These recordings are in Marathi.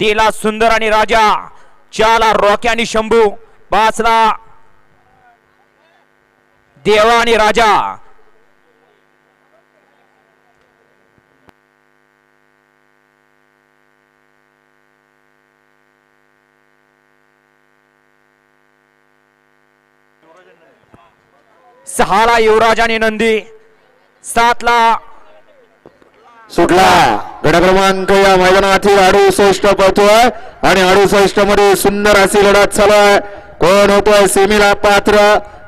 तिला सुंदर आणि राजा, 4ला रॉकी आणि शंभू, 5ला देवा आणि राजा. सहाला युवराज आणि नंदी, 7ला सुटला. गट क्रमांक या मैदानातील 68 पळतोय आणि 68 मध्ये सुंदर अशी लढत चालू आहे. कोण होतोय सेमीला पात्र,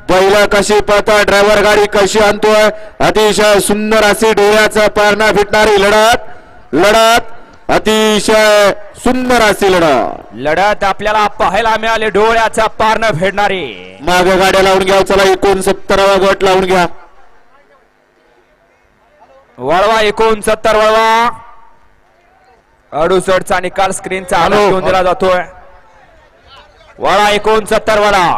पहिला कशी पळता, ड्रायव्हर गाडी कशी आणतोय, अतिशय सुंदर अशी डोळ्याचा पारणा फिटणारी लढत अतिशय सुंदर अशी लढत आपल्याला पाहायला मिळाली, डोळ्याचा पारणं फेडणारी. मागे गाड्या लावून घ्या. चला 69वा गट लावून घ्या. वळवा 69 वळवा. 68चा निकाल स्क्रीनचा हालत घेऊन दिला जातोय. वळा 69 वळा.